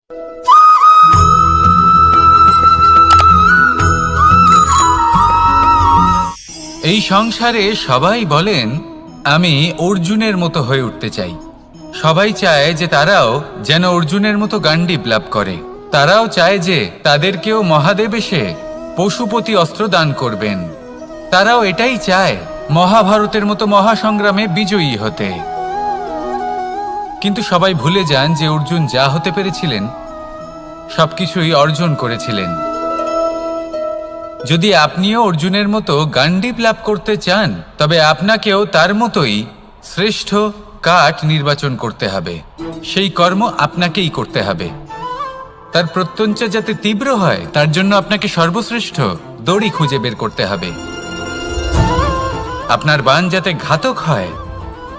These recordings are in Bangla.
এই সংসারে সবাই বলেন আমি অর্জুনের মতো হয়ে উঠতে চাই। সবাই চায় যে তারাও যেন অর্জুনের মতো গান্ডীব লাভ করে। তারাও চায় যে তাদেরকেও মহাদেব এসে পশুপতি অস্ত্র দান করবেন। তারাও এটাই চায় মহাভারতের মতো মহাসংগ্রামে বিজয়ী হতে। কিন্তু সবাই ভুলে যান যে অর্জুন যা হতে পেরেছিলেন সবকিছুই অর্জন করেছিলেন। যদি আপনিও অর্জুনের মতো গান্ডীব লাভ করতে চান তবে আপনাকেও তার মতোই শ্রেষ্ঠ কাঠ নির্বাচন করতে হবে। সেই কর্ম আপনাকেই করতে হবে। তার প্রত্যঞ্চা যাতে তীব্র হয় তার জন্য আপনাকে সর্বশ্রেষ্ঠ দড়ি খুঁজে বের করতে হবে। আপনার বাণ যাতে ঘাতক হয়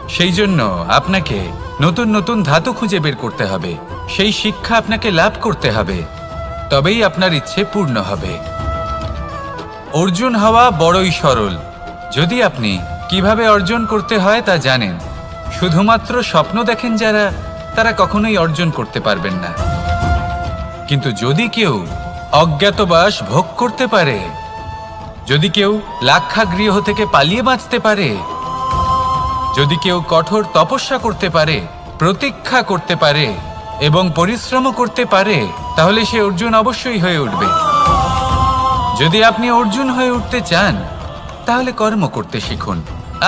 সেই জন্য আপনাকে নতুন নতুন ধাতু খুঁজে বের করতে হবে। সেই শিক্ষা আপনাকে লাভ করতে হবে, তবেই আপনার ইচ্ছে পূর্ণ হবে। অর্জুন হওয়া বড়ই সরল যদি আপনি কিভাবে অর্জন করতে হয় তা জানেন। শুধুমাত্র স্বপ্ন দেখেন যারা, তারা কখনোই অর্জন করতে পারবেন না। কিন্তু যদি কেউ অজ্ঞাতবাস ভোগ করতে পারে, যদি কেউ লাক্ষাগৃহ থেকে পালিয়ে বাঁচতে পারে, যদি কেউ কঠোর তপস্যা করতে পারে, প্রতীক্ষা করতে পারে এবং পরিশ্রম করতে পারে, তাহলে সে অর্জুন অবশ্যই হয়ে উঠবে। যদি আপনি অর্জুন হয়ে উঠতে চান তাহলে কর্ম করতে শিখুন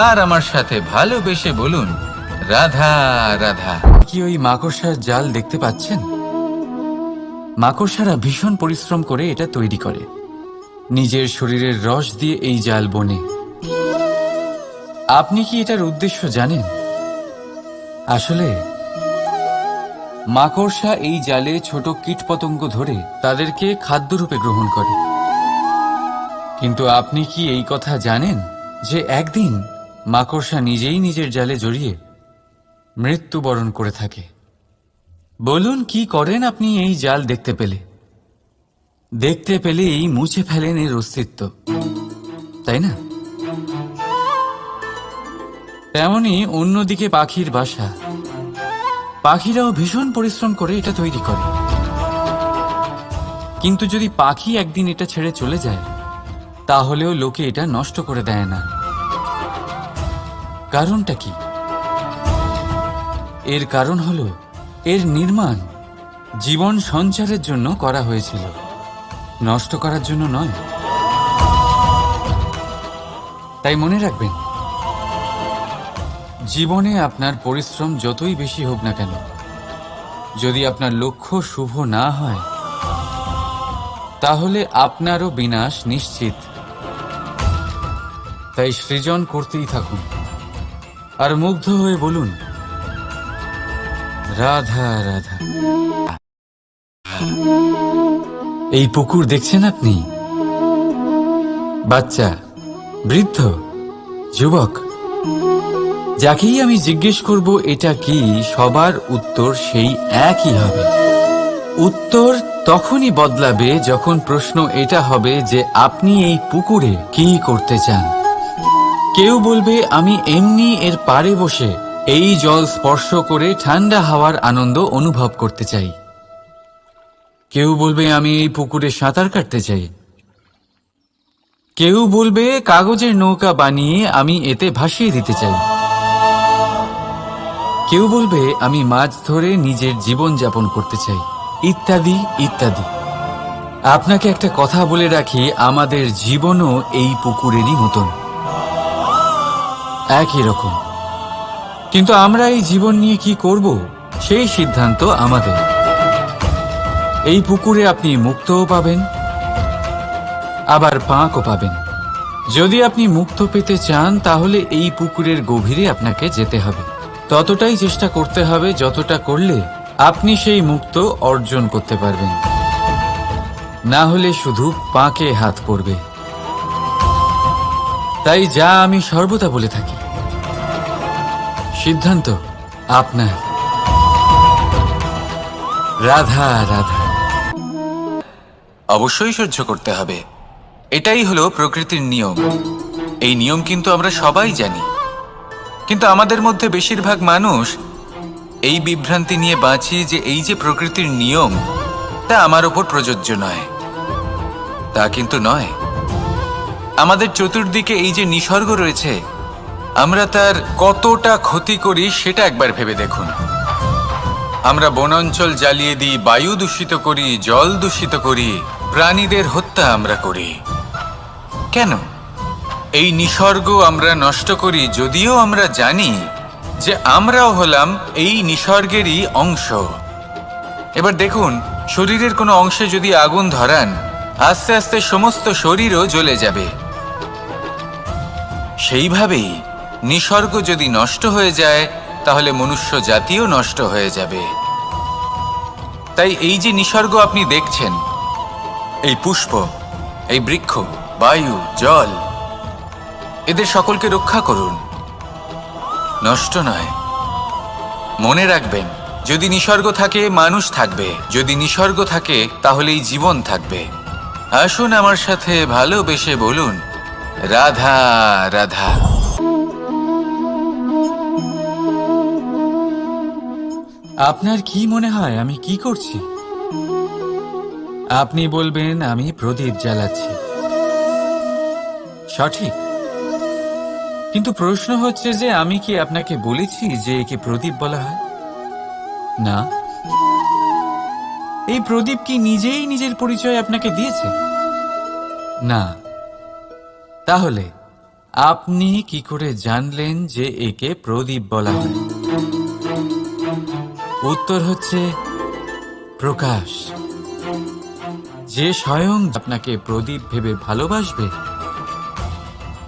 আর আমার সাথে ভালোবেসে বলুন রাধা রাধা। কি ওই মাকড়সার জাল দেখতে পাচ্ছেন? মাকড়সারা ভীষণ পরিশ্রম করে এটা তৈরি করে। নিজের শরীরের রস দিয়ে এই জাল বোনে। আপনি কি এটার উদ্দেশ্য জানেন? আসলে মাকড়সা এই জালে ছোট কীটপতঙ্গ ধরে তাদেরকে খাদ্যরূপে গ্রহণ করে। কিন্তু আপনি কি এই কথা জানেন যে একদিন মাকড়সা নিজেই নিজের জালে জড়িয়ে মৃত্যুবরণ করে থাকে? বলুন কি করেন আপনি এই জাল দেখতে পেলে? দেখতে পেলেই মুছে ফেলেন এর অস্তিত্ব, তাই না? তেমনি অন্যদিকে পাখির বাসা। পাখিরাও ভীষণ পরিশ্রম করে এটা তৈরি করে। কিন্তু যদি পাখি একদিন এটা ছেড়ে চলে যায় তাহলেও লোকে এটা নষ্ট করে দেয় না। কারণটা কি? এর কারণ হলো এর নির্মাণ জীবন সঞ্চারের জন্য করা হয়েছিল, নষ্ট করার জন্য নয়। তাই মনে রাখবেন, জীবনে আপনার পরিশ্রম যতই বেশি হোক না কেন, যদি আপনার লক্ষ্য শুভ না হয় তাহলে আপনারও বিনাশ নিশ্চিত। তাই সৃজন করতেই থাকুন আর মুগ্ধ হয়ে বলুন রাধা রাধা। এই পুকুর দেখছেন আপনি? বাচ্চা, বৃদ্ধ, যুবক, যাকেই আমি জিজ্ঞেস করব এটা কি, সবার উত্তর সেই একই হবে। উত্তর তখনই বদলাবে যখন প্রশ্ন এটা হবে যে আপনি এই পুকুরে কি করতে চান। কেউ বলবে আমি এমনি এর পাড়ে বসে এই জল স্পর্শ করে ঠান্ডা হাওয়ার আনন্দ অনুভব করতে চাই। কেউ বলবে আমি এই পুকুরে সাঁতার কাটতে চাই। কেউ বলবে কাগজের নৌকা বানিয়ে আমি এতে ভাসিয়ে দিতে চাই। কেউ বলবে আমি মাছ ধরে নিজের জীবন যাপন করতে চাই, ইত্যাদি ইত্যাদি। আপনাকে একটা কথা বলে রাখি, আমাদের জীবনও এই পুকুরেরই মতন, একই রকম। কিন্তু আমরা এই জীবন নিয়ে কি করব সেই সিদ্ধান্ত আমাদের। এই পুকুরে আপনি মুক্তও পাবেন, আবার পাঁকও পাবেন। যদি আপনি মুক্ত পেতে চান তাহলে এই পুকুরের গভীরে আপনাকে যেতে হবে। ততটাই চেষ্টা করতে হবে যতটা করলে আপনি সেই মুক্ত অর্জন করতে পারবেন। না হলে শুধু পাঁকে হাত পড়বে। তাই যা আমি সর্বদা বলে থাকি, সিদ্ধান্ত আপনার। রাধা রাধা। অবশ্যই সহ্য করতে হবে, এটাই হলো প্রকৃতির নিয়ম। এই নিয়ম কিন্তু আমরা সবাই জানি, কিন্তু আমাদের মধ্যে বেশিরভাগ মানুষ এই বিভ্রান্তি নিয়ে বাঁচি যে এই যে প্রকৃতির নিয়ম তা আমার ওপর প্রযোজ্য নয়। তা কিন্তু নয়। আমাদের চতুর্দিকে এই যে নিসর্গ রয়েছে, আমরা তার কতটা ক্ষতি করি সেটা একবার ভেবে দেখুন। আমরা বনাঞ্চল জ্বালিয়ে দিই, বায়ু দূষিত করি, জল দূষিত করি, প্রাণীদের হত্যা আমরা করি। কেন? এই নিসর্গ আমরা নষ্ট করি, যদিও আমরা জানি যে আমরাও হলাম এই নিসর্গেরই অংশ। এবার দেখুন, শরীরের কোনো অংশে যদি আগুন ধরান, আস্তে আস্তে সমস্ত শরীরও জ্বলে যাবে। সেইভাবেই নিসর্গ যদি নষ্ট হয়ে যায়, তাহলে মনুষ্য জাতিও নষ্ট হয়ে যাবে। তাই এই যে নিসর্গ আপনি দেখছেন, এই পুষ্প, এই বৃক্ষ, বায়ু, জল, এদের সকলকে রক্ষা করুন, নষ্ট নয়। মনে রাখবেন, যদি নিসর্গ থাকে মানুষ থাকবে, যদি নিসর্গ থাকে তাহলেই জীবন থাকবে। আসুন আমার সাথে ভালোবেসে বলুন, রাধা রাধা। আপনার কি মনে হয় আমি কি করছি? আপনি বলবেন আমি প্রদীপ জ্বালাচ্ছি। সঠিক, কিন্তু প্রশ্ন হচ্ছে যে আমি কি আপনাকে বলেছি যে একে প্রদীপ বলা হয়? না। এই প্রদীপ কি নিজেই নিজের পরিচয় আপনাকে দিয়েছে? না। তাহলে আপনি কি করে জানলেন যে একে প্রদীপ বলা হয়? উত্তর হচ্ছে প্রকাশ। যে স্বয়ং আপনাকে প্রদীপ ভেবে ভালোবাসবে,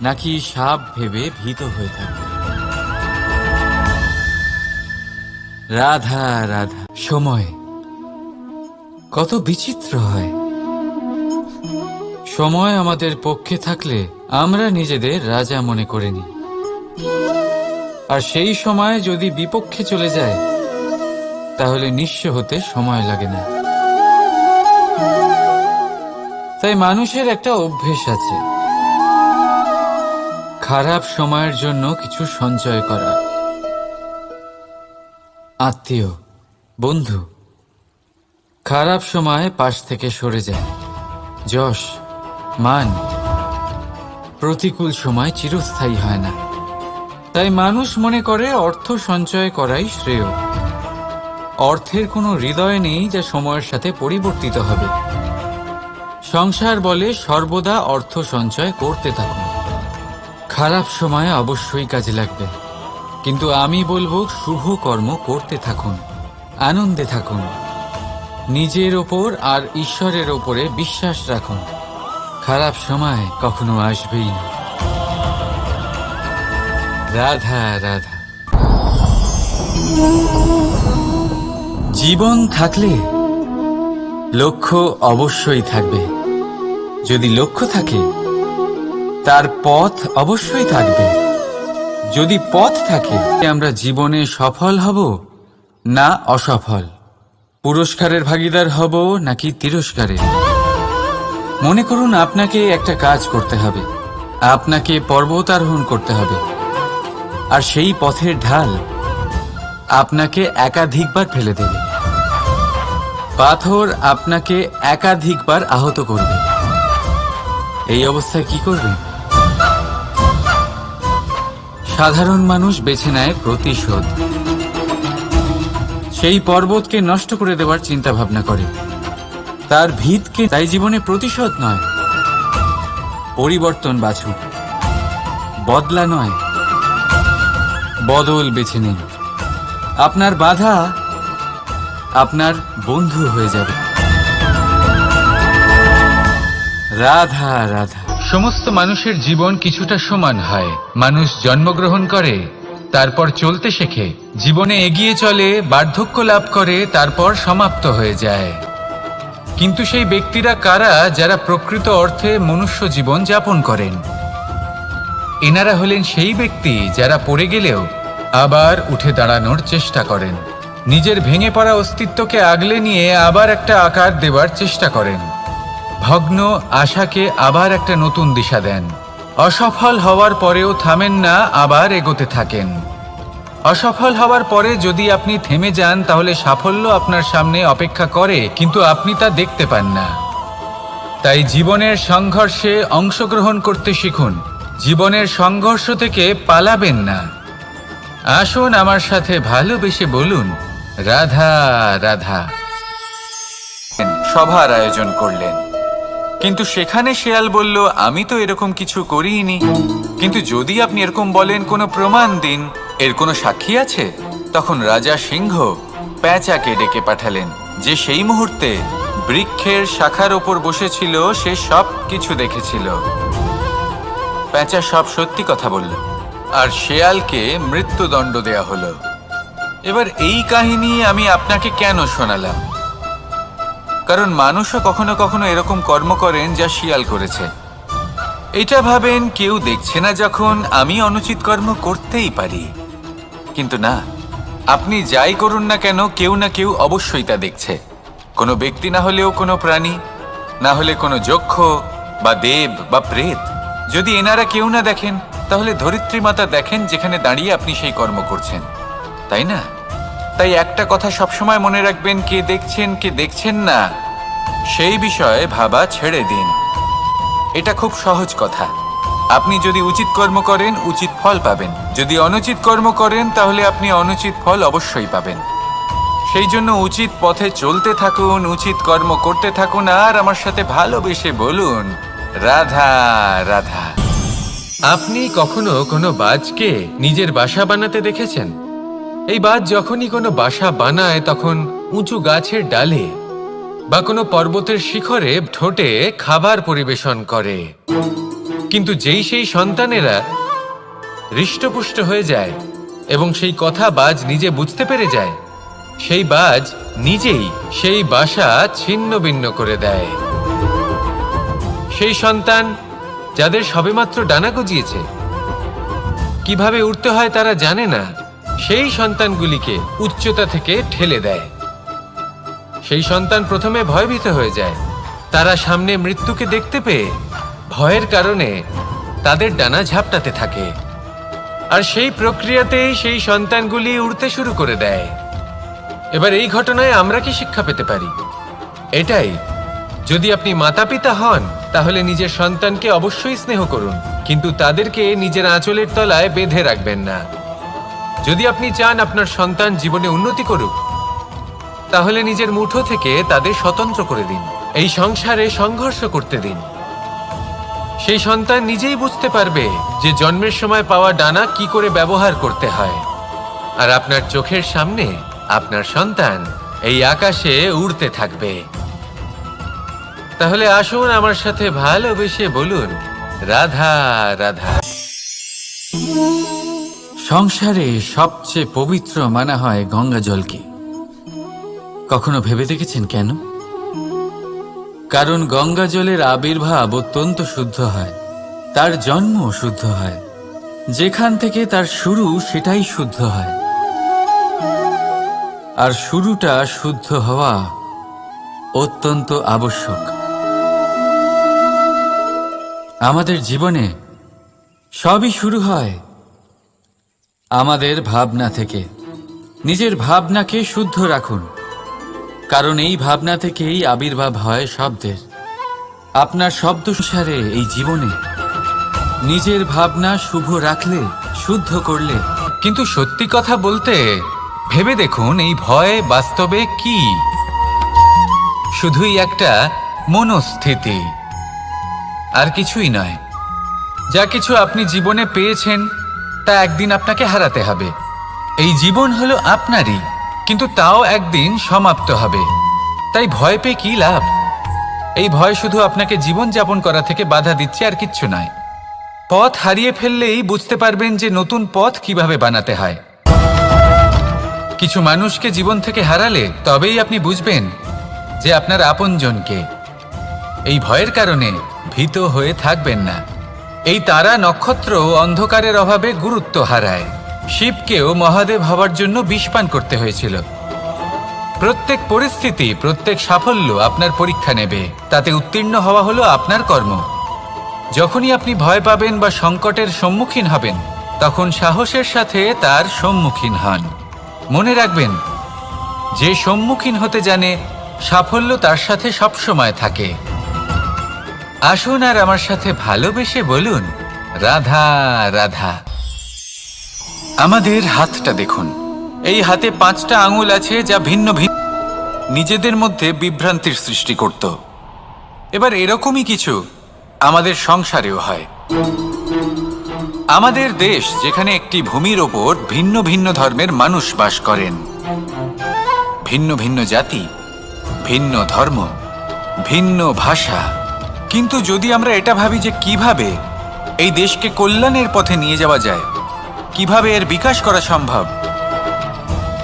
নাকি সাপ ভেবে ভীত হয়ে থাকবে। রাধা রাধা। সময় কত বিচিত্র হয়। সময় আমাদের পক্ষে থাকলে আমরা নিজেদের রাজা মনে করে নিই, আর সেই সময় যদি বিপক্ষে চলে যায়, তাহলে নিঃস্ব হতে সময় লাগে না। তাই মানুষের একটা অভ্যেস আছে, খারাপ সময়ের জন্য কিছু সঞ্চয় করা। আত্মীয়, বন্ধু খারাপ সময় পাশ থেকে সরে যায়। যশ, মান প্রতিকূল সময় চিরস্থায়ী হয় না। তাই মানুষ মনে করে অর্থ সঞ্চয় করাই শ্রেয়। অর্থের কোনো হৃদয় নেই যা সময়ের সাথে পরিবর্তিত হবে। সংসার বলে সর্বদা অর্থ সঞ্চয় করতে থাকুন। খারাপ সময় অবশ্যই কাজে লাগবে, কিন্তু আমি বলবো শুভ কর্ম করতে থাকুন, আনন্দে থাকুন, নিজের ওপর আর ঈশ্বরের ওপরে বিশ্বাস রাখুন। খারাপ সময় কখনো আসবেই না। রাধা রাধা। জীবন থাকলে লক্ষ্য অবশ্যই থাকবে। যদি লক্ষ্য থাকে, তার পথ অবশ্যই থাকবে। যদি পথ থাকে, আমরা জীবনে সফল হব না অসফল, পুরস্কারের ভাগীদার হব নাকি তিরস্কারের। মনে করুন আপনাকে একটা কাজ করতে হবে, আপনাকে পর্বত আরোহণ করতে হবে, আর সেই পথের ঢাল আপনাকে একাধিকবার ফেলে দেবে। পাথর আপনাকে একাধিকবার আহত করবে। এই অবস্থায় কি করবেন? সাধারণ মানুষ বেছে নেয় প্রতিশোধ। সেই পর্বতকে নষ্ট করে দেওয়ার চিন্তা ভাবনা করে, তার ভিতকে। তাই জীবনে প্রতিশোধ নয়, পরিবর্তন বাছুন। বদলা নয়, বদল বেছে নিন। আপনার বাধা আপনার বন্ধু হয়ে যাবে। রাধা রাধা। সমস্ত মানুষের জীবন কিছুটা সমান হয়। মানুষ জন্মগ্রহণ করে, তারপর চলতে শেখে, জীবনে এগিয়ে চলে, বার্ধক্য লাভ করে, তারপর সমাপ্ত হয়ে যায়। কিন্তু সেই ব্যক্তিরা কারা যারা প্রকৃত অর্থে মনুষ্য জীবন যাপন করেন? এনারা হলেন সেই ব্যক্তি যারা পড়ে গেলেও আবার উঠে দাঁড়ানোর চেষ্টা করেন, নিজের ভেঙে পড়া অস্তিত্বকে আগলে নিয়ে আবার একটা আকার দেওয়ার চেষ্টা করেন, ভগ্ন আশাকে আবার একটা নতুন দিশা দেন, অসফল হওয়ার পরেও থামেন না, আবার এগোতে থাকেন। অসফল হওয়ার পরে যদি আপনি থেমে যান তাহলে সাফল্য আপনার সামনে অপেক্ষা করে, কিন্তু আপনি তা দেখতে পান না। তাই জীবনের সংঘর্ষে অংশগ্রহণ করতে শিখুন। জীবনের সংঘর্ষ থেকে পালাবেন না। আসুন আমার সাথে ভালোবেসে বলুন, রাধা রাধা। সভার আয়োজন করলেন, কিন্তু সেখানে শেয়াল বলল, আমি তো এরকম কিছু করিনি। কিন্তু যদি আপনি এরকম বলেন, কোনো প্রমাণ দিন, এর কোনো সাক্ষী আছে? তখন রাজা সিংহ পেঁচাকে ডেকে পাঠালেন, যে সেই মুহূর্তে বৃক্ষের শাখার ওপর বসেছিল, সে সব কিছু দেখেছিল। পেঁচা সব সত্যি কথা বলল, আর শেয়ালকে মৃত্যুদণ্ড দেয়া হলো। এবার এই কাহিনী আমি আপনাকে কেন শোনালাম? কারণ মানুষও কখনো কখনো এরকম কর্ম করেন যা শিয়াল করেছে। এটা ভাবেন কেউ দেখছে না, যখন আমি অনুচিত কর্ম করতেই পারি। কিন্তু না, আপনি যাই করুন না কেন, কেউ না কেউ অবশ্যই তা দেখছে। কোনো ব্যক্তি না হলেও কোনো প্রাণী, না হলে কোনো যক্ষ বা দেব বা প্রেত। যদি এনারা কেউ না দেখেন, তাহলে ধরিত্রী মাতা দেখেন, যেখানে দাঁড়িয়ে আপনি সেই কর্ম করছেন, তাই না? তাই একটা কথা সবসময় মনে রাখবেন, কে দেখছেন কে দেখছেন না সেই বিষয়ে ভাবা ছেড়ে দিন। এটা খুব সহজ কথা। আপনি যদি উচিত কর্ম করেন, উচিত ফল পাবেন। যদি অনুচিত কর্ম করেন, তাহলে আপনি অনুচিত ফল অবশ্যই পাবেন। সেই জন্য উচিত পথে চলতে থাকুন, উচিত কর্ম করতে থাকুন, আর আমার সাথে ভালোবেসে বলুন, রাধা রাধা। আপনি কখনো কোনো বাজকে নিজের বাসা বানাতে দেখেছেন? এই বাজ যখনই কোনো বাসা বানায়, তখন উঁচু গাছের ডালে বা কোনো পর্বতের শিখরে ঠোঁটে খাবার পরিবেশন করে। কিন্তু যেই সেই সন্তানেরা হৃষ্টপুষ্ট হয়ে যায় এবং সেই কথা বাজ নিজে বুঝতে পেরে যায়, সেই বাজ নিজেই সেই বাসা ছিন্ন ভিন্ন করে দেয়। সেই সন্তান যাদের সবেমাত্র ডানা গজিয়েছে, কিভাবে উড়তে হয় তারা জানে না, সেই সন্তানগুলিকে উচ্চতা থেকে ঠেলে দেয়। সেই সন্তান প্রথমে ভয়ভীত হয়ে যায়। তারা সামনে মৃত্যুকে দেখতে পেয়ে ভয়ের কারণে তাদের ডানা ঝাপটাতে থাকে, আর সেই প্রক্রিয়াতেই সেই সন্তানগুলি উড়তে শুরু করে দেয়। এবার এই ঘটনায় আমরা কি শিক্ষা পেতে পারি? এটাই, যদি আপনি মাতা পিতা হন, তাহলে নিজের সন্তানকে অবশ্যই স্নেহ করুন, কিন্তু তাদেরকে নিজের আঁচলের তলায় বেঁধে রাখবেন না। যদি আপনি চান আপনার সন্তান জীবনে উন্নতি করুক, তাহলে নিজের মুঠো থেকে তাদের স্বতন্ত্র করে দিন। এই সংসারে সংঘর্ষ করতে দিন। সেই সন্তান নিজেই বুঝতে পারবে যে জন্মের সময় পাওয়া ডানা কি করে ব্যবহার করতে হয়। আর আপনার চোখের সামনে আপনার সন্তান এই আকাশে উড়তে থাকবে। তাহলে আসুন আমার সাথে ভালোবেসে বলুন, রাধা রাধা। সংসারে সবচেয়ে পবিত্র মানা হয় গঙ্গা জলকে। কখনো ভেবে দেখেছেন কেন? কারণ গঙ্গা জলের আবির্ভাব অত্যন্ত শুদ্ধ হয়, তার জন্ম শুদ্ধ হয়, যেখান থেকে তার শুরু সেটাই শুদ্ধ হয়। আর শুরুটা শুদ্ধ হওয়া অত্যন্ত আবশ্যক। আমাদের জীবনে সবই শুরু হয় আমাদের ভাবনা থেকে। নিজের ভাবনাকে শুদ্ধ রাখুন, কারণ এই ভাবনা থেকেই আবির্ভাব হয় শব্দের। আপনার শব্দ অনুসারে এই জীবনে নিজের ভাবনা শুভ রাখলে, শুদ্ধ করলে। কিন্তু সত্যি কথা বলতে, ভেবে দেখুন, এই ভয় বাস্তবে কি? শুধুই একটা মনস্থিতি, আর কিছুই নয়। যা কিছু আপনি জীবনে পেয়েছেন, তা একদিন আপনাকে হারাতে হবে। এই জীবন হলো আপনারই, কিন্তু তাও একদিন সমাপ্ত হবে। তাই ভয় পেয়ে কি লাভ? এই ভয় শুধু আপনাকে জীবন যাপন করা থেকে বাধা দিচ্ছে, আর কিচ্ছু নয়। পথ হারিয়ে ফেললেই বুঝতে পারবেন যে নতুন পথ কিভাবে বানাতে হয়। কিছু মানুষকে জীবন থেকে হারালে তবেই আপনি বুঝবেন যে আপনার আপনজনকে। এই ভয়ের কারণে ভীত হয়ে থাকবেন না। এই তারা নক্ষত্র অন্ধকারের অভাবে গুরুত্ব হারায়। শিবকেও মহাদেব হওয়ার জন্য বিষপান করতে হয়েছিল। প্রত্যেক পরিস্থিতি, প্রত্যেক সাফল্য আপনার পরীক্ষা নেবে। তাতে উত্তীর্ণ হওয়া হলো আপনার কর্ম। যখনই আপনি ভয় পাবেন বা সংকটের সম্মুখীন হবেন, তখন সাহসের সাথে তার সম্মুখীন হন। মনে রাখবেন, যে সম্মুখীন হতে জানে সাফল্য তার সাথে সবসময় থাকে। আসুন আর আমার সাথে ভালোবেসে বলুন, রাধা রাধা। আমাদের হাতটা দেখুন, এই হাতে 5টা আঙুল আছে যা ভিন্ন ভিন্ন নিজেদের মধ্যে বিভ্রান্তির সৃষ্টি করত। এবার এরকমই কিছু আমাদের সংসারেও হয়। আমাদের দেশ, যেখানে একটি ভূমির ওপর ভিন্ন ভিন্ন ধর্মের মানুষ বাস করেন, ভিন্ন ভিন্ন জাতি, ভিন্ন ধর্ম, ভিন্ন ভাষা। কিন্তু যদি আমরা এটা ভাবি যে কিভাবে এই দেশকে কল্যাণের পথে নিয়ে যাওয়া যায়, কিভাবে এর বিকাশ করা সম্ভব,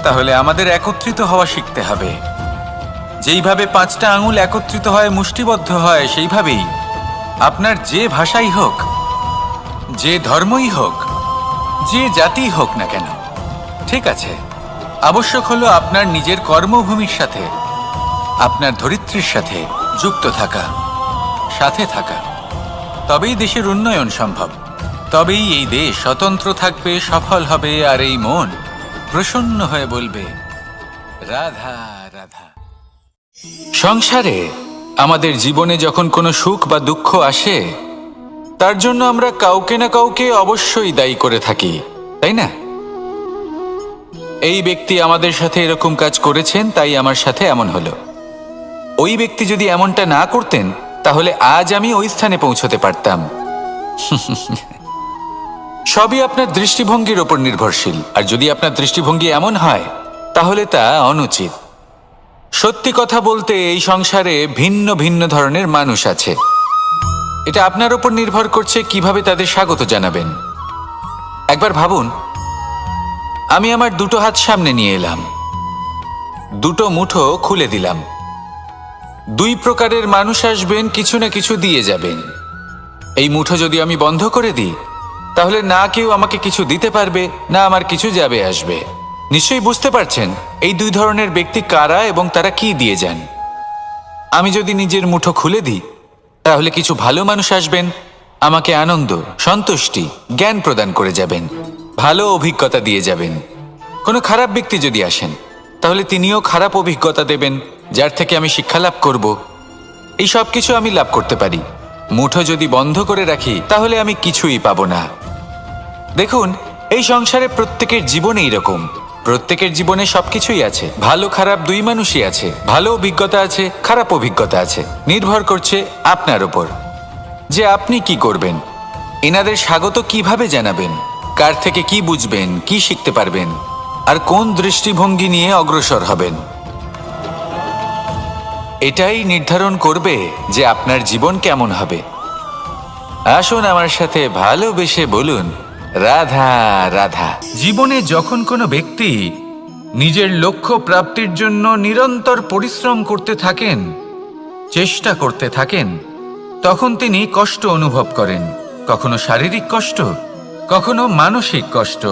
তাহলে আমাদের একত্রিত হওয়া শিখতে হবে। যেইভাবে 5টা আঙুল একত্রিত হয়, মুষ্টিবদ্ধ হয়, সেইভাবেই আপনার যে ভাষাই হোক, যে ধর্মই হোক, যে জাতি হোক না কেন, ঠিক আছে, আবশ্যক হলো আপনার নিজের কর্মভূমির সাথে, আপনার ধরিত্রীর সাথে যুক্ত থাকা, সাথে থাকা। তবেই দেশের উন্নয়ন সম্ভব, তবেই এই দেশ স্বতন্ত্র থাকবে, সফল হবে, আর এই মন প্রসন্ন হয়ে বলবে, রাধা রাধা। সংসারে আমাদের জীবনে যখন কোনো সুখ বা দুঃখ আসে, তার জন্য আমরা কাউকে না কাউকে অবশ্যই দায়ী করে থাকি, তাই না? এই ব্যক্তি আমাদের সাথে এরকম কাজ করেছেন, তাই আমার সাথে এমন হলো। ওই ব্যক্তি যদি এমনটা না করতেন, তাহলে আজ আমি ওই স্থানে পৌঁছতে পারতাম। সবই আপনার দৃষ্টিভঙ্গির ওপর নির্ভরশীল, আর যদি আপনার দৃষ্টিভঙ্গি এমন হয়, তাহলে তা অনুচিত। সত্যি কথা বলতে, এই সংসারে ভিন্ন ভিন্ন ধরনের মানুষ আছে। এটা আপনার ওপর নির্ভর করছে কিভাবে তাদের স্বাগত জানাবেন। একবার ভাবুন, আমি আমার 2টো হাত সামনে নিয়ে এলাম, 2টো মুঠো খুলে দিলাম। 2 প্রকারের মানুষ আসবেন, কিছু না কিছু দিয়ে যাবেন। এই মুঠো যদি আমি বন্ধ করে দিই, তাহলে না কেউ আমাকে কিছু দিতে পারবে, না আমার কিছু যাবে আসবে। নিশ্চয়ই বুঝতে পারছেন এই 2 ধরনের ব্যক্তি কারা এবং তারা কি দিয়ে যান। আমি যদি নিজের মুঠো খুলে দিই, তাহলে কিছু ভালো মানুষ আসবেন, আমাকে আনন্দ, সন্তুষ্টি, জ্ঞান প্রদান করে যাবেন, ভালো অভিজ্ঞতা দিয়ে যাবেন। কোনো খারাপ ব্যক্তি যদি আসেন, তাহলে তিনিও খারাপ অভিজ্ঞতা দেবেন, যার থেকে আমি শিক্ষা লাভ করব। এই সব কিছু আমি লাভ করতে পারি। মুঠো যদি বন্ধ করে রাখি, তাহলে আমি কিছুই পাবো না। দেখুন, এই সংসারে প্রত্যেকের জীবনে এরকম, প্রত্যেকের জীবনে সবকিছুই আছে, ভালো খারাপ 2 মানুষই আছে, ভালো অভিজ্ঞতা আছে, খারাপ অভিজ্ঞতা আছে। নির্ভর করছে আপনার উপর যে আপনি কি করবেন, এনাদের স্বাগত কিভাবে জানাবেন, কার থেকে কি বুঝবেন, কি শিখতে পারবেন, আর কোন দৃষ্টিভঙ্গি নিয়ে অগ্রসর হবেন। এটাই নির্ধারণ করবে যে আপনার জীবন কেমন হবে। আসুন আমার সাথে ভালোবেসে বলুন, রাধা রাধা। জীবনে যখন কোনো ব্যক্তি নিজের লক্ষ্য প্রাপ্তির জন্য নিরন্তর পরিশ্রম করতে থাকেন, চেষ্টা করতে থাকেন, তখন তিনি কষ্ট অনুভব করেন, কখনো শারীরিক কষ্ট, কখনো মানসিক কষ্ট।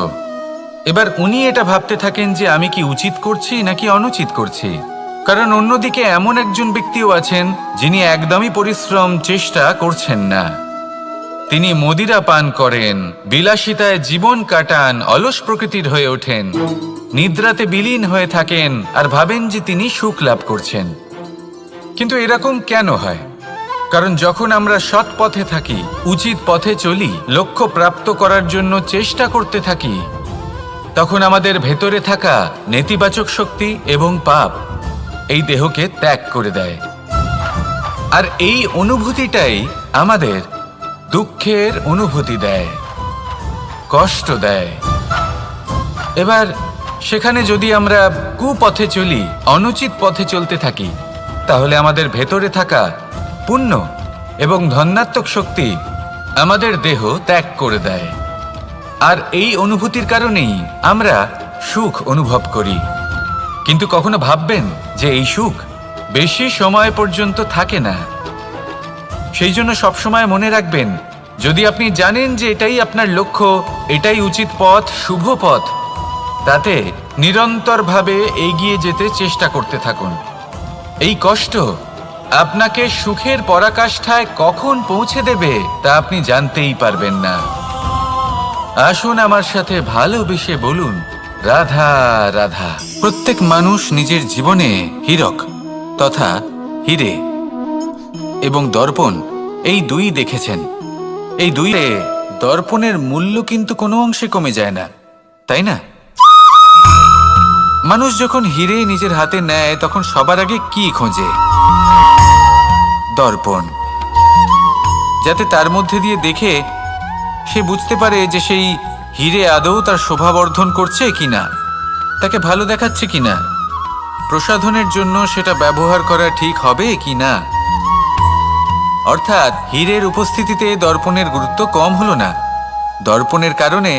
এবার উনি এটা ভাবতে থাকেন যে আমি কি উচিত করছি নাকি অনুচিত করছি। কারণ অন্যদিকে এমন একজন ব্যক্তিও আছেন যিনি একদমই পরিশ্রম, চেষ্টা করছেন না। তিনি মদিরা পান করেন, বিলাসিতায় জীবন কাটান, অলস প্রকৃতির হয়ে ওঠেন, নিদ্রাতে বিলীন হয়ে থাকেন আর ভাবেন যে তিনি সুখ লাভ করছেন। কিন্তু এরকম কেন হয়? কারণ যখন আমরা সৎ পথে থাকি, উচিত পথে চলি, লক্ষ্য প্রাপ্ত করার জন্য চেষ্টা করতে থাকি, তখন আমাদের ভেতরে থাকা নেতিবাচক শক্তি এবং পাপ এই দেহকে ত্যাগ করে দেয়। আর এই অনুভূতিটাই আমাদের দুঃখের অনুভূতি দেয়, কষ্ট দেয়। এবার সেখানে যদি আমরা কুপথে চলি, অনুচিত পথে চলতে থাকি, তাহলে আমাদের ভেতরে থাকা পুণ্য এবং ধনাত্মক শক্তি আমাদের দেহ ত্যাগ করে দেয়। আর এই অনুভূতির কারণেই আমরা সুখ অনুভব করি। কিন্তু কখনো ভাববেন যে এই সুখ বেশি সময় পর্যন্ত থাকে না। সেই জন্য সবসময় মনে রাখবেন, যদি আপনি জানেন যে এটাই আপনার লক্ষ্য, এটাই উচিত পথ, শুভ পথ, তাতে নিরন্তরভাবে এগিয়ে যেতে চেষ্টা করতে থাকুন। এই কষ্ট আপনাকে সুখের পরাকাষ্ঠায় কখন পৌঁছে দেবে তা আপনি জানতেই পারবেন না। আসুন আমার সাথে ভালোবেসে বলুন রাধা রাধা। প্রত্যেক মানুষ নিজের জীবনে হীরক তথা হিরে এবং দর্পণ এই দুই দেখেছেন। এই দুই দর্পণের মূল্য কিন্তু কোনো অংশে কমে যায় না, তাই না? মানুষ যখন হিরে নিজের হাতে নেয় তখন সবার আগে কি খোঁজে? দর্পণ, যাতে তার মধ্যে দিয়ে দেখে সে বুঝতে পারে যে সেই হিরে আদৌ তার শোভাবর্ধন করছে কিনা, তাকে ভালো দেখাচ্ছে কিনা, প্রসাধনের জন্য সেটা ব্যবহার করা ঠিক হবে কিনা। অর্থাৎ হীরের উপস্থিতিতে দর্পণের গুরুত্ব কম হলো না, দর্পণের কারণে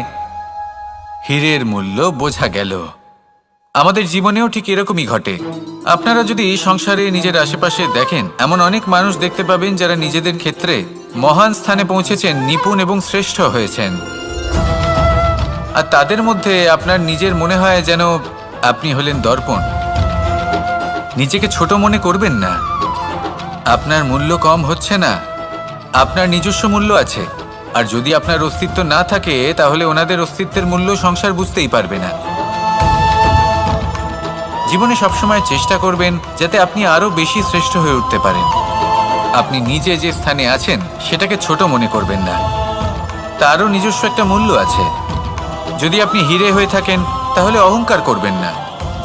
হীরের মূল্য বোঝা গেল। আমাদের জীবনেও ঠিক এরকমই ঘটে। আপনারা যদি সংসারে নিজের আশেপাশে দেখেন, এমন অনেক মানুষ দেখতে পাবেন যারা নিজেদের ক্ষেত্রে মহান স্থানে পৌঁছেছেন, নিপুণ এবং শ্রেষ্ঠ হয়েছেন। আর তাদের মধ্যে আপনার নিজের মনে হয় যেন আপনি হলেন দর্পণ। নিজেকে ছোট মনে করবেন না। আপনার মূল্য কম হচ্ছে না, আপনার নিজস্ব মূল্য আছে। আর যদি আপনার অস্তিত্ব না থাকে তাহলে ওনাদের অস্তিত্বের মূল্য সংসার বুঝতেই পারবে না। জীবনে সবসময় চেষ্টা করবেন যাতে আপনি আরো বেশি শ্রেষ্ঠ হয়ে উঠতে পারেন। আপনি নিজে যে স্থানে আছেন সেটাকে ছোট মনে করবেন না, তারও নিজস্ব একটা মূল্য আছে। যদি আপনি হিরে হয়ে থাকেন তাহলে অহংকার করবেন না,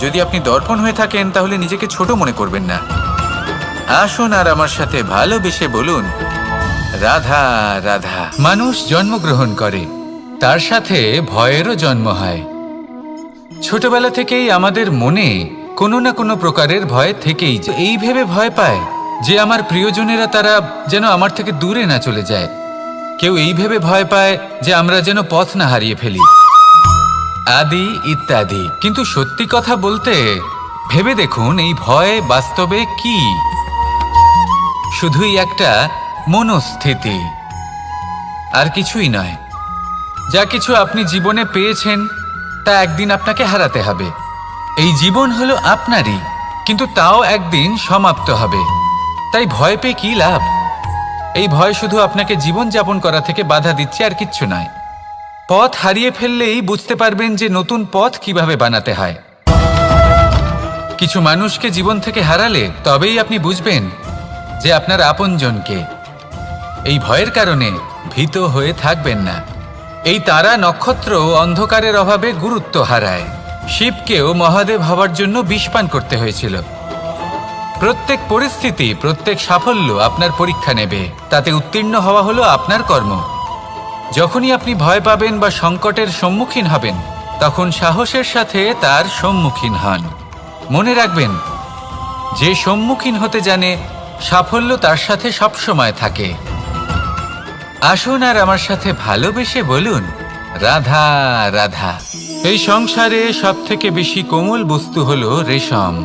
যদি আপনি দর্পণ হয়ে থাকেন তাহলে নিজেকে ছোট মনে করবেন না। আসুন আর আমার সাথে ভালোবেসে বলুন রাধা রাধা। মানুষ জন্মগ্রহণ করে, তার সাথে ভয়েরও জন্ম হয়। ছোটবেলা থেকেই আমাদের মনে কোনো না কোনো প্রকারের ভয় থেকেই, যে এই ভেবে ভয় পায় যে আমার প্রিয়জনেরা তারা যেন আমার থেকে দূরে না চলে যায়। কেউ এই ভেবে ভয় পায় যে আমরা যেন পথ না হারিয়ে ফেলি, আদি ইত্যাদি। কিন্তু সত্যি কথা বলতে ভেবে দেখুন, এই ভয় বাস্তবে কি? শুধুই একটা মনস্থিতি, আর কিছুই নয়। যা কিছু আপনি জীবনে পেয়েছেন তা একদিন আপনাকে হারাতে হবে। এই জীবন হলো আপনারই, কিন্তু তাও একদিন সমাপ্ত হবে। তাই ভয় পেয়ে কি লাভ? এই ভয় শুধু আপনাকে জীবন যাপন করা থেকে বাধা দিচ্ছে, আর কিচ্ছু নয়। পথ হারিয়ে ফেললেই বুঝতে পারবেন যে নতুন পথ কিভাবে বানাতে হয়। কিছু মানুষকে জীবন থেকে হারালে তবেই আপনি বুঝবেন যে আপনার আপনজনকে। এই ভয়ের কারণে ভীত হয়ে থাকবেন না। এই তারা নক্ষত্র অন্ধকারের অভাবে গুরুত্ব হারায়। শিবকেও মহাদেব হওয়ার জন্য বিষপান করতে হয়েছিল। প্রত্যেক পরিস্থিতি, প্রত্যেক সাফল্য আপনার পরীক্ষা নেবে, তাতে উত্তীর্ণ হওয়া হলো আপনার কর্ম। যখনই আপনি ভয় পাবেন বা সংকটের সম্মুখীন হবেন, তখন সাহসের সাথে তার সম্মুখীন হন। মনে রাখবেন, যে সম্মুখীন হতে জানে সাফল্য তার সাথে সবসময় থাকে। আসুন আর আমার সাথে ভালোবেসে বলুন রাধা রাধা। এই সংসারে সবথেকে বেশি কোমল বস্তু হলো রেশম।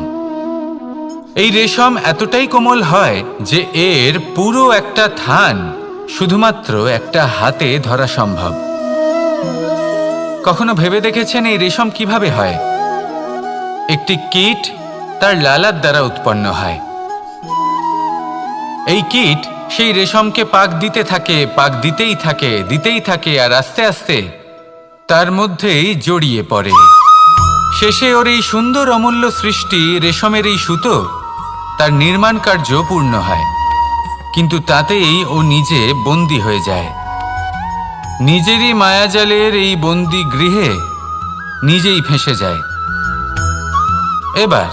এই রেশম এতটাই কোমল হয় যে এর পুরো একটা থান শুধুমাত্র একটা হাতে ধরা সম্ভব। কখনো ভেবে দেখেছেন এই রেশম কিভাবে হয়? একটি কীট তার লালার দ্বারা উৎপন্ন হয়। এই কীট সেই রেশমকে পাক দিতে থাকে, পাক দিতেই থাকে, আর আস্তে আস্তে তার মধ্যেই জড়িয়ে পড়ে। শেষে ওর এই সুন্দর অমূল্য সৃষ্টি রেশমের এই সুতো, তার নির্মাণ কার্য পূর্ণ হয়। কিন্তু তাতেই ও নিজে বন্দী হয়ে যায়। নিজেরই মায়াজালের এই বন্দী গৃহে নিজেই ফেঁসে যায়। এবার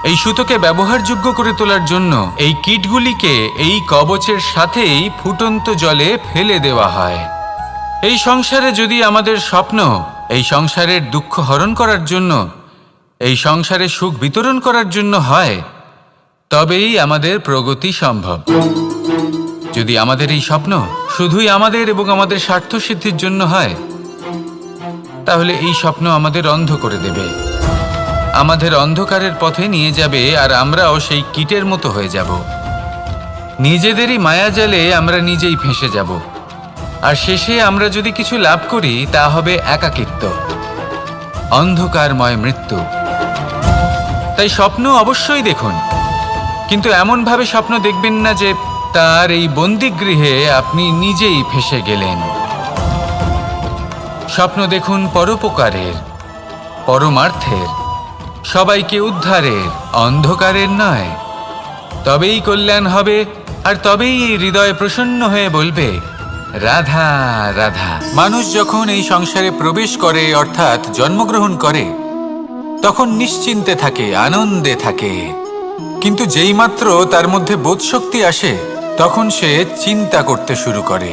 এই সুতোকে ব্যবহারযোগ্য করে তোলার জন্য এই কীটগুলিকে এই কবচের সাথেই ফুটন্ত জলে ফেলে দেওয়া হয়। এই সংসারে যদি আমাদের স্বপ্ন এই সংসারের দুঃখ হরণ করার জন্য, এই সংসারে সুখ বিতরণ করার জন্য হয়, তবেই আমাদের প্রগতি সম্ভব। যদি আমাদের এই স্বপ্ন শুধুই আমাদের এবং আমাদের স্বার্থ সিদ্ধির জন্য হয়, তাহলে এই স্বপ্ন আমাদের অন্ধ করে দেবে, আমাদের অন্ধকারের পথে নিয়ে যাবে, আর আমরাও সেই কীটের মতো হয়ে যাব। নিজেদেরই মায়াজালে আমরা নিজেই ফেঁসে যাব, আর শেষে আমরা যদি কিছু লাভ করি তা হবে একাকিত্ব, অন্ধকারময় মৃত্যু। তাই স্বপ্ন অবশ্যই দেখুন, কিন্তু এমনভাবে স্বপ্ন দেখবেন না যে তার এই বন্দিগৃহে আপনি নিজেই ফেঁসে গেলেন। স্বপ্ন দেখুন পরোপকারের, পরমার্থের, সবাইকে উদ্ধারের, অন্ধকারের নয়। তবেই কল্যাণ হবে, আর তবেই এই হৃদয় প্রসন্ন হয়ে বলবে রাধা রাধা। মানুষ যখন এই সংসারে প্রবেশ করে অর্থাৎ জন্মগ্রহণ করে তখন নিশ্চিন্তে থাকে, আনন্দে থাকে। কিন্তু যেইমাত্র তার মধ্যে বোধশক্তি আসে তখন সে চিন্তা করতে শুরু করে।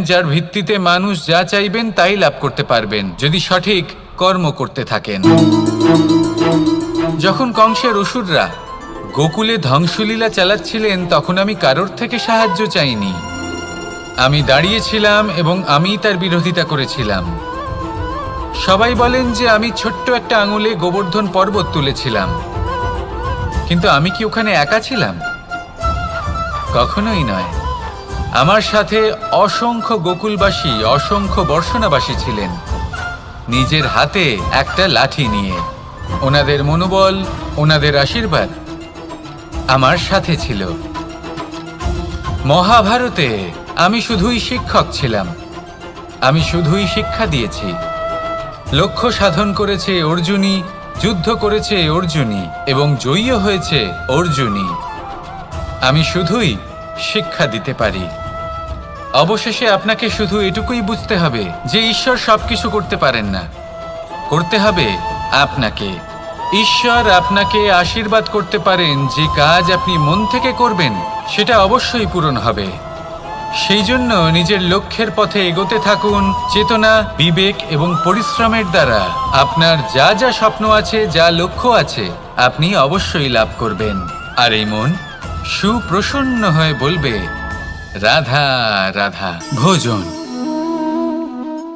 যার ভিত্তিতে মানুষ যা চাইবেন তাই লাভ করতে পারবেন যদি সঠিক কর্ম করতে থাকেন। যখন কংসের অসুররা গোকুলে ধ্বংসলীলা চালাচ্ছিলেন তখন আমি কারোর থেকে সাহায্য চাইনি। আমি দাঁড়িয়েছিলাম এবং আমি তার বিরোধিতা করেছিলাম। সবাই বলেন যে আমি ছোট্ট একটা আঙুলে গোবর্ধন পর্বত তুলেছিলাম, কিন্তু আমি কি ওখানে একা ছিলাম? কখনোই নয়। আমার সাথে অসংখ্য গোকুলবাসী, অসংখ্য বর্ষণাবাসী ছিলেন, নিজের হাতে একটা লাঠি নিয়ে। ওনাদের মনোবল, ওনাদের আশীর্বাদ আমার সাথে ছিল। মহাভারতে আমি শুধুই শিক্ষক ছিলাম, আমি শুধুই শিক্ষা দিয়েছি। লক্ষ্য সাধন করেছে অর্জুনই, যুদ্ধ করেছে অর্জুনই এবং জয়ীও হয়েছে অর্জুনই। আমি শুধুই শিক্ষা দিতে পারি। অবশেষে আপনাকে শুধু এটুকুই বুঝতে হবে যে ঈশ্বর সবকিছু করতে পারেন না, করতে হবে আপনাকে। ঈশ্বর আপনাকে আশীর্বাদ করতে পারেন যে কাজ আপনি মন থেকে করবেন সেটা অবশ্যই পূরণ হবে। সেই জন্য নিজের লক্ষ্যের পথে এগোতে থাকুন। চেতনা, বিবেক এবং পরিশ্রমের দ্বারা আপনার যা যা স্বপ্ন আছে, যা লক্ষ্য আছে, আপনি অবশ্যই লাভ করবেন। আর এই মন সুপ্রসন্ন হয়ে বলবে রাধা রাধা। ভোজন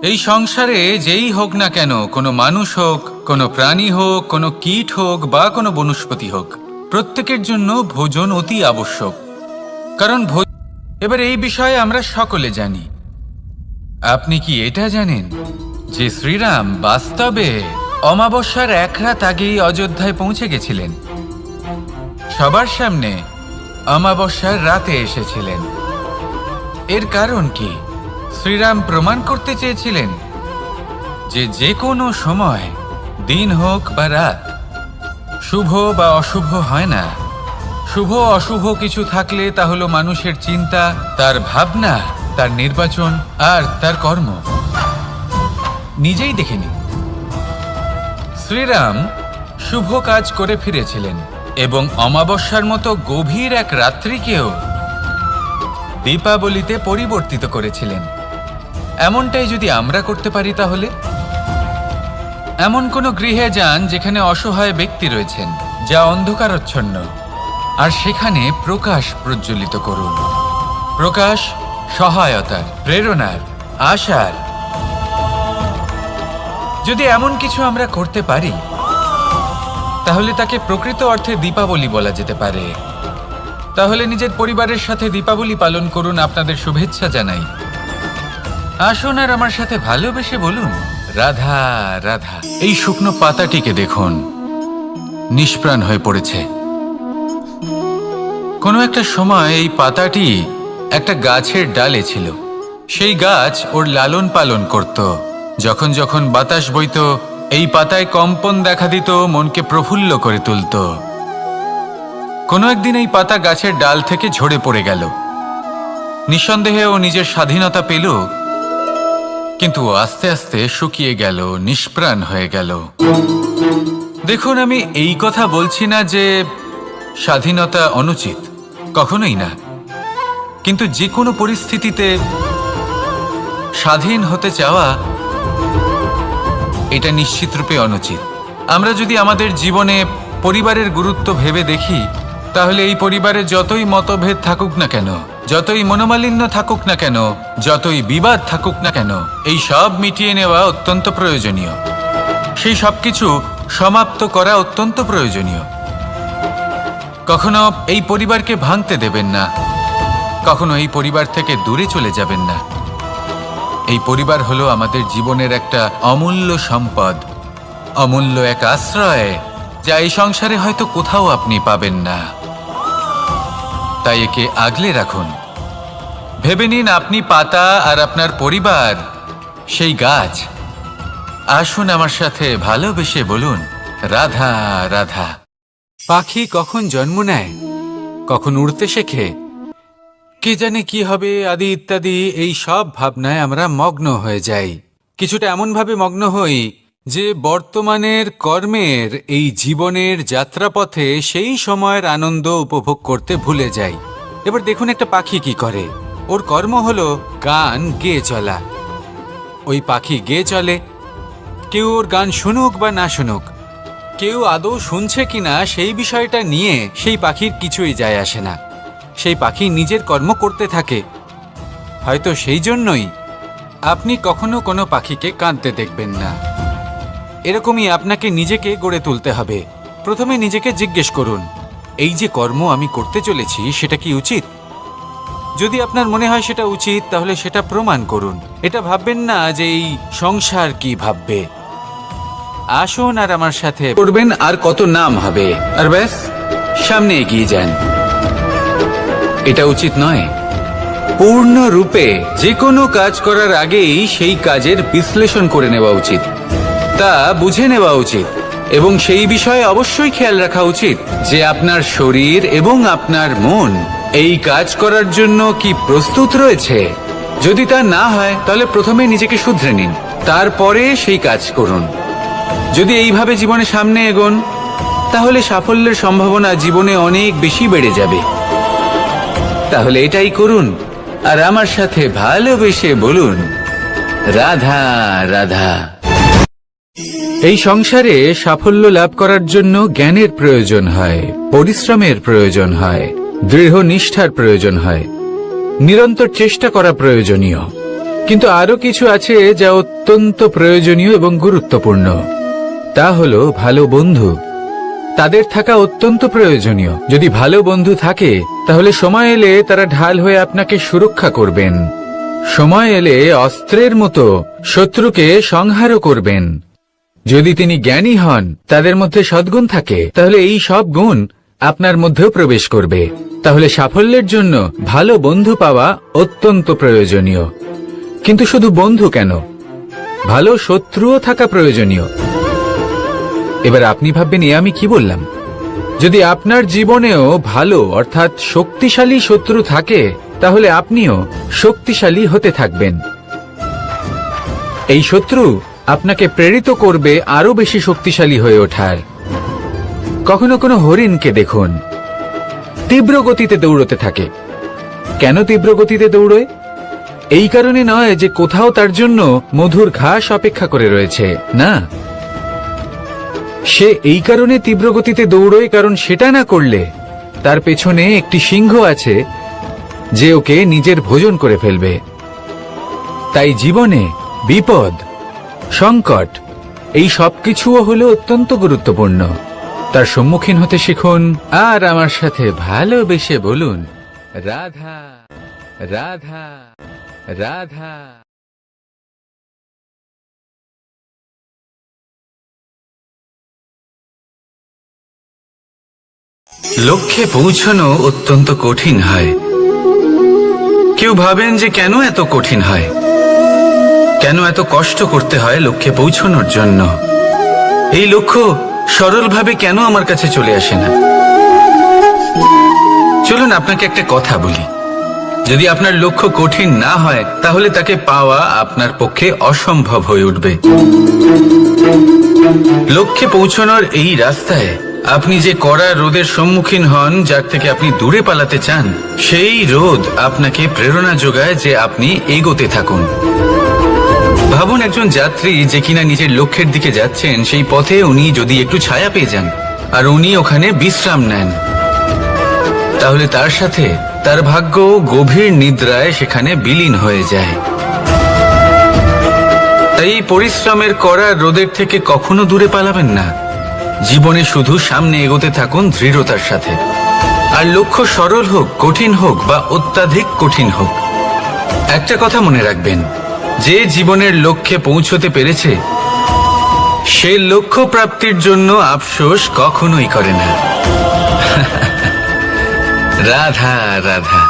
এই সংসারে যেই হোক না কেন, কোনো মানুষ হোক, কোনো প্রাণী হোক, কোনো কীট হোক বা কোনো বনস্পতি হোক, প্রত্যেকের জন্য ভোজন অতি আবশ্যক। কারণ এবার এই বিষয়ে আমরা সকলে জানি। আপনি কি এটা জানেন যে শ্রীরাম বাস্তবে অমাবস্যার এক রাত আগেই অযোধ্যায় পৌঁছে গেছিলেন? সবার সামনে অমাবস্যার রাতে এসেছিলেন। এর কারণ কি? শ্রীরাম প্রমাণ করতে চেয়েছিলেন যে যে কোনো সময়, দিন হোক বা রাত, শুভ বা অশুভ হয় না। শুভ অশুভ কিছু থাকলে তা হলো মানুষের চিন্তা, তার ভাবনা, তার নির্বাচন আর তার কর্ম। নিজেই দেখে নিন, শ্রীরাম শুভ কাজ করে ফিরেছিলেন এবং অমাবস্যার মতো গভীর এক রাত্রিকেও দীপাবলিতে পরিবর্তিত করেছিলেন। এমনটাই যদি আমরা করতে পারি তাহলে? এমন কোনো গৃহে যান যেখানে অসহায় ব্যক্তি রয়েছেন, যা অন্ধকারাচ্ছন্ন, আর সেখানে প্রকাশ প্রজ্বলিত করুন। প্রকাশ সহায়তার, প্রেরণার, আশার। যদি এমন কিছু আমরা করতে পারি তাহলে তাকে প্রকৃত অর্থে দীপাবলি বলা যেতে পারে। তাহলে নিজের পরিবারের সাথে দীপাবলি পালন করুন। আপনাদের শুভেচ্ছা জানাই। আসুন আর আমার সাথে ভালোবেসে বলুন রাধা রাধা। এই শুকনো পাতাটিকে দেখুন, নিষ্প্রাণ হয়ে পড়েছে। কোনো একটা সময় এই পাতাটি একটা গাছের ডালে ছিল। সেই গাছ ওর লালন পালন করত। যখন যখন বাতাস বইত, এই পাতায় কম্পন দেখা দিত, মনকে প্রফুল্ল করে তুলত। কোনো একদিন এই পাতা গাছের ডাল থেকে ঝরে পড়ে গেল। নিঃসন্দেহে ও নিজের স্বাধীনতা পেল, কিন্তু আস্তে আস্তে শুকিয়ে গেল, নিষ্প্রাণ হয়ে গেল। দেখুন, আমি এই কথা বলছি না যে স্বাধীনতা অনুচিত, কখনোই না। কিন্তু যে কোনো পরিস্থিতিতে স্বাধীন হতে চাওয়া এটা নিশ্চিতরূপে অনুচিত। আমরা যদি আমাদের জীবনে পরিবারের গুরুত্ব ভেবে দেখি, তাহলে এই পরিবারে যতই মতভেদ থাকুক না কেন, যতই মনোমালিন্য থাকুক না কেন, যতই বিবাদ থাকুক না কেন, এই সব মিটিয়ে নেওয়া অত্যন্ত প্রয়োজনীয়। সেই সব কিছু সমাপ্ত করা অত্যন্ত প্রয়োজনীয়। কখনো এই পরিবারকে ভাঙতে দেবেন না, কখনো এই পরিবার থেকে দূরে চলে যাবেন না। এই পরিবার হলো আমাদের জীবনের একটা অমূল্য সম্পদ, অমূল্য এক আশ্রয়, যা এই সংসারে হয়তো কোথাও আপনি পাবেন না। তাই একে আগলে রাখুন। ভেবে নিন, আপনি পাতা আর আপনার পরিবার সেই গাছ আসুন আমার সাথে ভালোবেসে বলুন, রাধা রাধা। পাখি কখন জন্ম নেয়, কখন উড়তে শেখে, কে জানে কি হবে আদি ইত্যাদি, এই সব ভাবনায় আমরা মগ্ন হয়ে যাই। কিছুটা এমনভাবে মগ্ন হই যে বর্তমানের কর্মের এই জীবনের যাত্রাপথে সেই সময়ের আনন্দ উপভোগ করতে ভুলে যাই। এবার দেখুন একটা পাখি কি করে, ওর কর্ম হলো গান গেয়ে চলা। ওই পাখি গেয়ে চলে, কেউ ওর গান শুনুক বা না শুনুক, কেউ আদৌ শুনছে কিনা সেই বিষয়টা নিয়ে সেই পাখির কিছুই যায় আসে না। সেই পাখি নিজের কর্ম করতে থাকে। হয়তো সেই জন্যই আপনি কখনো কোনো পাখিকে কাঁদতে দেখবেন না। এরকমই আপনাকে নিজেকে গড়ে তুলতে হবে। প্রথমে নিজেকে জিজ্ঞেস করুন, এই যে কর্ম আমি করতে চলেছি সেটা কি উচিত? যদি আপনার মনে হয় সেটা উচিত, তাহলে সেটা প্রমাণ করুন। এটা ভাববেন না যে এই সংসার কি ভাববে। আসুন আর আমার সাথে করবেন, আর কত নাম হবে, আর ব্যাস সামনে এগিয়ে যান। এটা উচিত নয়। পূর্ণরূপে যে কোনো কাজ করার আগেই সেই কাজের বিশ্লেষণ করে নেওয়া উচিত, তা বুঝে নেওয়া উচিত, এবং সেই বিষয়ে অবশ্যই খেয়াল রাখা উচিত যে আপনার শরীর এবং আপনার মন এই কাজ করার জন্য কি প্রস্তুত রয়েছে। যদি তা না হয় তাহলে প্রথমে নিজেকে শুধরে নিন, তারপরে সেই কাজ করুন। যদি এইভাবে জীবনে সামনে এগোন তাহলে সাফল্যের সম্ভাবনা জীবনে অনেক বেশি বেড়ে যাবে। তাহলে এটাই করুন আর আমার সাথে ভালোবেসে বলুন, রাধা রাধা। এই সংসারে সাফল্য লাভ করার জন্য জ্ঞানের প্রয়োজন হয়, পরিশ্রমের প্রয়োজন হয়, দৃঢ় নিষ্ঠার প্রয়োজন হয়, নিরন্তর চেষ্টা করা প্রয়োজনীয়। কিন্তু আরো কিছু আছে যা অত্যন্ত প্রয়োজনীয় এবং গুরুত্বপূর্ণ। তা হলো ভালো বন্ধু। তাদের থাকা অত্যন্ত প্রয়োজনীয়। যদি ভালো বন্ধু থাকে তাহলে সময় এলে তারা ঢাল হয়ে আপনাকে সুরক্ষা করবেন। সময় এলে অস্ত্রের মতো শত্রুকে সংহারও করবেন। যদি তিনি জ্ঞানী হন, তাদের মধ্যে সদ্গুণ থাকে, তাহলে এই সব গুণ আপনার মধ্যেও প্রবেশ করবে। তাহলে সাফল্যের জন্য ভালো বন্ধু পাওয়া অত্যন্ত প্রয়োজনীয়। কিন্তু শুধু বন্ধু কেন, ভালো শত্রুও থাকা প্রয়োজনীয়। এবার আপনি ভাববেন, এ আমি কি বললাম? যদি আপনার জীবনেও ভালো অর্থাৎ শক্তিশালী শত্রু থাকে তাহলে আপনিও শক্তিশালী হতে থাকবেন। এই শত্রু আপনাকে প্রেরিত করবে আরো বেশি শক্তিশালী হয়ে ওঠার। কখনো কোনো হরিণকে দেখুন, তীব্র গতিতে দৌড়তে থাকে। কেন তীব্র গতিতে দৌড়য়? এই কারণে নয় যে কোথাও তার জন্য মধুর ঘাস অপেক্ষা করে রয়েছে, না। সে এই কারণে তীব্র গতিতে দৌড়য় কারণ সেটা না করলে তার পেছনে একটি সিংহ আছে যে ওকে নিজের ভোজন করে ফেলবে। তাই জীবনে বিপদ, সংকট, এই সবকিছুও হলো অত্যন্ত গুরুত্বপূর্ণ। তার সম্মুখীন হতে শিখুন আর আমার সাথে ভালোবেসে বলুন, রাধা রাধা রাধা। লক্ষ্যে পৌঁছানো অত্যন্ত কঠিন হয়। কেউ ভাবেন যে কেন এত কঠিন হয়, কেন এত কষ্ট করতে হয় লক্ষ্যে পৌঁছানোর জন্য। এই লক্ষ্য সরলভাবে কেন আমার কাছে চলে আসে না? চলুন আপনাকে একটা কথা বলি, যদি আপনার লক্ষ্য কঠিন না হয় তাহলে তাকে পাওয়া আপনার পক্ষে অসম্ভব হয়ে উঠবে। লক্ষ্যে পৌঁছানোর এই রাস্তায় আপনি যে কড়া রোদের সম্মুখীন হন, যার থেকে আপনি দূরে পালাতে চান, সেই রোদ আপনাকে প্রেরণা যোগায় যে আপনি এগোতে থাকুন। ভাবুন একজন যাত্রী যে কিনা নিজের লক্ষ্যের দিকে যাচ্ছেন, সেই পথে উনি যদি একটু ছায়া পেয়ে যান আর উনি ওখানে বিশ্রাম নেন, তাহলে তার সাথে তার ভাগ্য গভীর নিদ্রায় সেখানে বিলীন হয়ে যায়। তাই পরিশ্রমের কড়া রোদের থেকে কখনো দূরে পালাবেন না। জীবনে শুধু সামনে এগোতে থাকুন দৃঢ়তার সাথে। আর লক্ষ্য সরল হোক, কঠিন হোক বা অত্যাধিক কঠিন হোক, একটা কথা মনে রাখবেন, যে জীবনের লক্ষ্যে পৌঁছতে পেরেছে সে লক্ষ্য প্রাপ্তির জন্য আফসোস কখনোই করে না। রাধা রাধা।